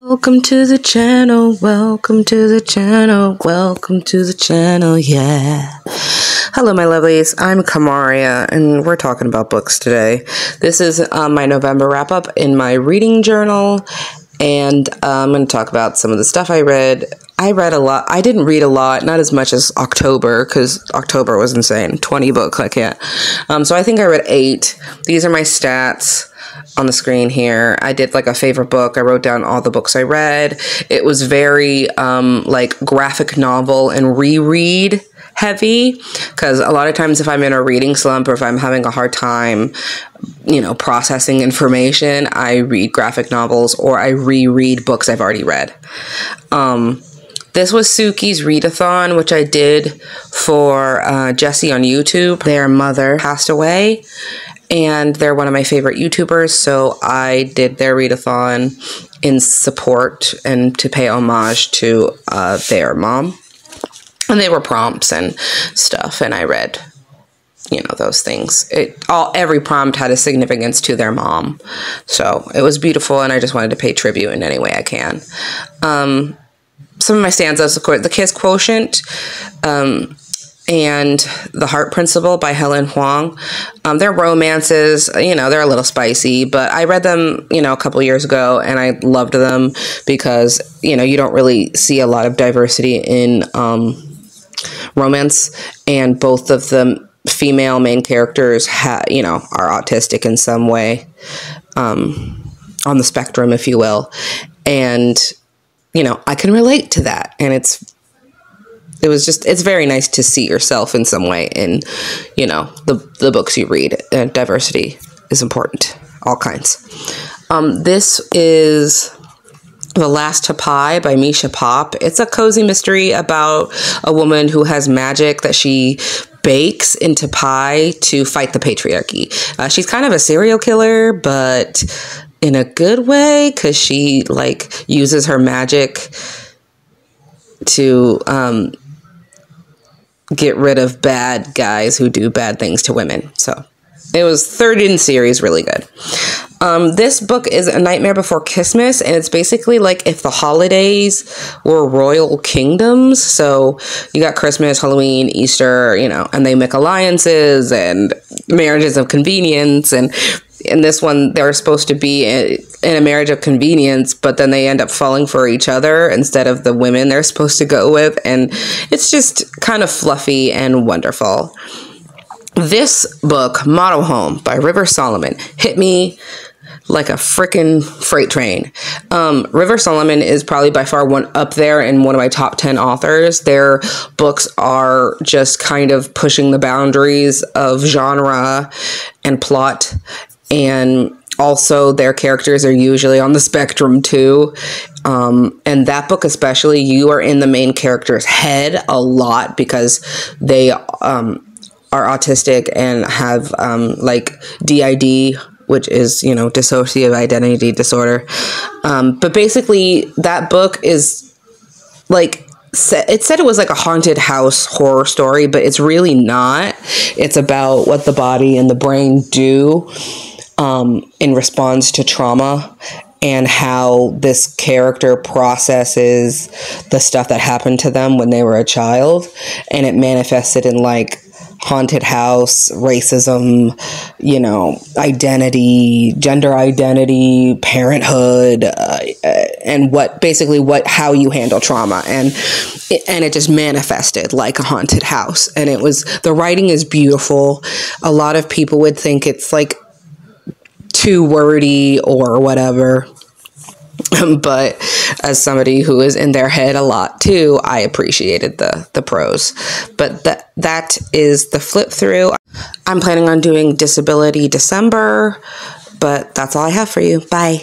Welcome to the channel, welcome to the channel, welcome to the channel, yeah. Hello, my lovelies. I'm Kamaria, and we're talking about books today. This is my November wrap-up in my reading journal, and I'm going to talk about some of the stuff I read. I read a lot. I didn't read a lot, not as much as October, because October was insane. 20 books, I can't. So I think I read 8. These are my stats on the screen here. I did like a favorite book. I wrote down all the books I read. It was very like graphic novel and reread heavy, because a lot of times if I'm in a reading slump or if I'm having a hard time, you know, processing information, I read graphic novels or I reread books I've already read. This was Suki's readathon, which I did for Jessie on YouTube. Their mother passed away, and they're one of my favorite YouTubers, so I did their readathon in support and to pay homage to their mom. And they were prompts and stuff, and I read, you know, those things. Every prompt had a significance to their mom, so it was beautiful, and I just wanted to pay tribute in any way I can. Some of my stanzas, of course, The Kiss Quotient, and The Heart Principle by Helen Huang. They're romances, you know, they're a little spicy, but I read them, you know, a couple years ago, and I loved them because, you know, you don't really see a lot of diversity in romance, and both of the female main characters you know, are autistic in some way, on the spectrum, if you will, and, you know, I can relate to that, and it's very nice to see yourself in some way in, you know, the books you read. Diversity is important, all kinds. This is The Last Tapai by Misha Pop. It's a cozy mystery about a woman who has magic that she bakes into pie to fight the patriarchy. She's kind of a serial killer, but in a good way, because she like uses her magic to get rid of bad guys who do bad things to women. So it was third in series, really good. This book is A Nightmare Before Christmas, and it's basically like if the holidays were royal kingdoms. So you got Christmas, Halloween, Easter, you know, and they make alliances and marriages of convenience. And in this one, they're supposed to be in a marriage of convenience, but then they end up falling for each other instead of the women they're supposed to go with. And it's just kind of fluffy and wonderful. This book, Model Home by River Solomon, hit me like a freaking freight train. River Solomon is probably by far up there in one of my top 10 authors. Their books are just kind of pushing the boundaries of genre and plot, and also their characters are usually on the spectrum too. And that book especially, you are in the main character's head a lot because they are autistic and have like DID, which is, you know, dissociative identity disorder. But basically that book is like, it said it was like a haunted house horror story, but it's really not. It's about what the body and the brain do in response to trauma, and how this character processes the stuff that happened to them when they were a child, and it manifested in like haunted house, racism, you know, identity, gender identity, parenthood, and how you handle trauma. And it just manifested like a haunted house. And the writing is beautiful. A lot of people would think it's like too wordy or whatever. But as somebody who is in their head a lot too, I appreciated the prose. But that is the flip through. I'm planning on doing Disability December, but that's all I have for you. Bye.